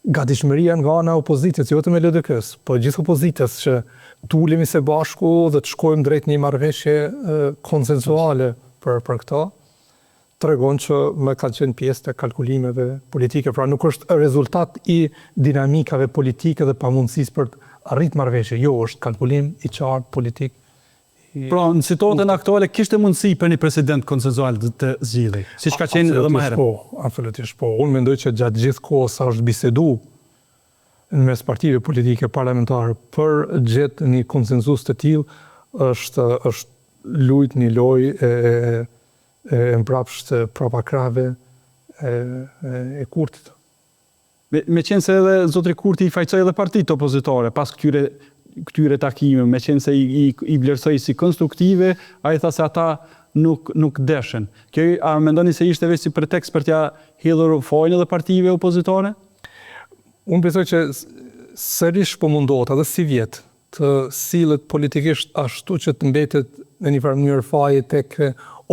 gatishmëria nga ana opozitës, jo vetëm e LDK-s, po gjithë opozitës që tulemi së bashku dhe të shkojmë drejt një marrëveshje konsensuale për këto, tregon që më kanë qenë pjesë të kalkulimeve politike, pra nuk është rezultat i dinamikave politike dhe pamundësisë për të arritur marrëveshje, jo, është kalkulim i qartë politik. Pra, në situatën aktuale kishte mundësi për një president konsensual të zgjidhej, siç ka qenë edhe më herët. Absolutisht po. Unë mendoj që gjatë gjithë kohës sa është bisedu në mes partive politike parlamentare për gjetë një konsenzus të tillë është lujt një lojë e mbrapsht prapakrave e Kurtit. Me qenë se edhe zotri Kurti i fajsoi edhe partitë opozitare pas këtyre takime, me qenë se i vlerësoi si konstruktive, ai tha se ata nuk deshen. Kjo a mendoni se ishte vetë si pretekst për t'ia hedhur fojnë edhe partive opozitare? Unë besoj që sërish po mundohet edhe si vjet të sillet politikisht ashtu që të mbetet në një farë mënyrë faje tek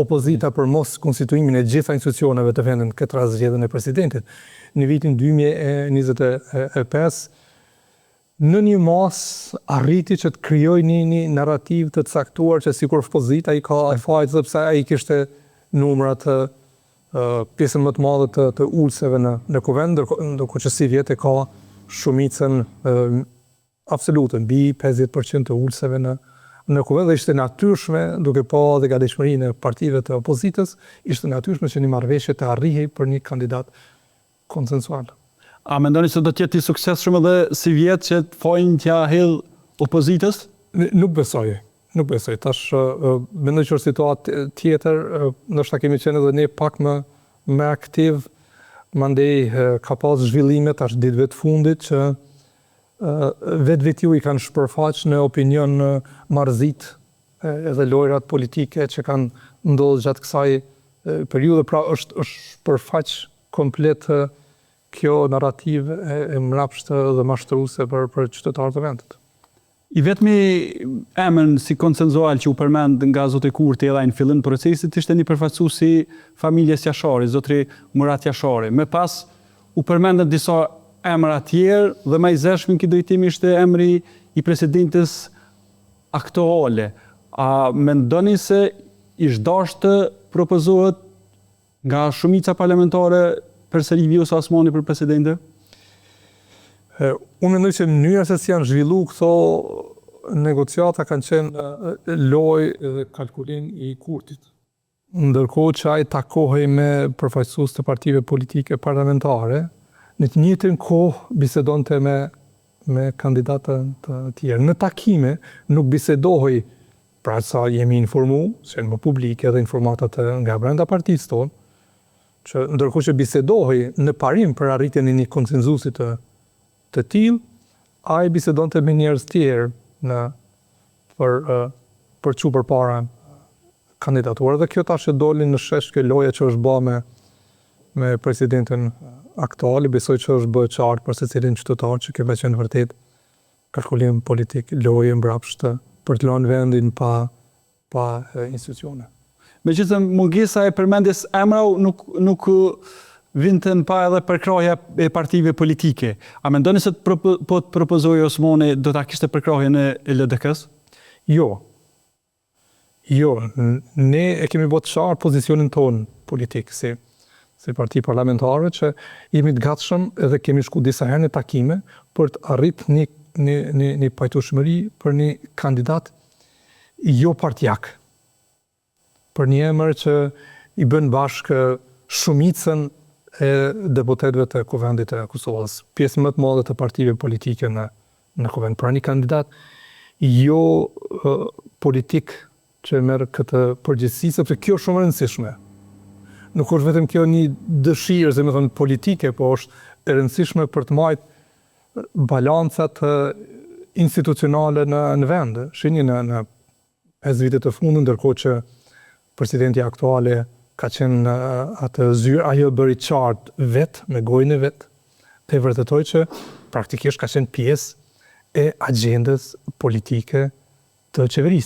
opozita për mos konstituimin e gjitha institucioneve të vendit, këtë rast zgjedhjen e presidentit. Në vitin 2025 në një mas arriti që të krijoj një narrativ të caktuar që sikur opozita i ka fajt sepse ai kishte numra të pjesën më të madhe të ulseve në kuvend, ndërkohë që si vjet e ka shumicën absolute, mbi 50% të ulseve në kuvend, dhe ishte natyrshme, duke pa dhe gatishmërinë e partive të opozitës, ishte natyrshme që një marrëveshje të arrihej për një kandidat konsensual. A mendoni se do të jetë i suksesshëm edhe si vjet që fojnë t'ia hedh opozitës? Nuk besoj. Tash mendoj që është situatë tjetër, ndoshta kemi qenë edhe ne pak më aktiv, mandej ka pas zhvillime tash ditëve të fundit që vetë i kanë shpërfaq në opinion marrëzit edhe lojrat politike që kanë ndodhur gjatë kësaj periudhe, pra është shpërfaq komplet kjo narrativ e mrapshtë dhe mashtruese për qytetarët e vendit. I vetmi emër si konsensual që u përmend nga zotri Kurti edhe në fillim të procesit ishte një përfaqësues i familjes Jashari, zotri Murat Jashari. Më pas u përmendën disa emra tjerë dhe më i zeshëm këtë drejtim ishte emri i presidentes aktuale. A mendoni se ish dashur të propozohet nga shumica parlamentare përsëri Vjosa Osmani për presidente? Unë mendoj që mënyra se si janë zhvilluar këto negociata kanë qenë lojë dhe kalkulim i Kurtit. Ndërkohë që ai takohej me përfaqësues të partive politike parlamentare, në të njëjtën kohë bisedonte me kandidatë të tjerë. Në takime nuk bisedohej, pra sa jemi informuar, që janë më publike dhe informatat nga brenda partisë tonë, që ndërkohë që bisedohej në parim për arritjen e një konsenzusi të tillë, ai bisedonte me njerëz tjerë për çu përpara kandidaturë, dhe kjo tash e doli në shesh kjo loja që është bërë me presidentin aktual, besoj që është bërë qartë për secilin qytetar që kjo ka qenë vërtet kalkulim politik, lojë mbrapsht për të lënë vendin pa institucione. Megjithëse mungesa e përmendjes emra nuk vinte pa edhe përkrahja e partive politike. A mendoni se po të propozojë Osmani do ta kishte përkrahjen e LDK-s? Jo, ne e kemi bërë qartë pozicionin tonë politik si parti parlamentare që jemi të gatshëm edhe kemi shku disa herë në takime për të arritur një pajtueshmëri për një kandidat jo partijak, për një emër që i bën bashkë shumicën e deputetëve të kuvendit të Kosovës, pjesë më të madhe të partive politike në kuvend, pra një kandidat jo politik që merr këtë përgjegjësi, sepse kjo është shumë e rëndësishme. Nuk është vetëm kjo një dëshirë, se më thënë politike, po është e rëndësishme për të marrë balancat institucionale në vend. Shihni në 5 vitet të fundit, ndërkohë që presidenti aktuale ka qenë atë zyrë, ajo bëri qartë vetë, me gojën e vetë, të vërtetoj që praktikisht ka qenë pjesë e agjendës politike të qeverisë.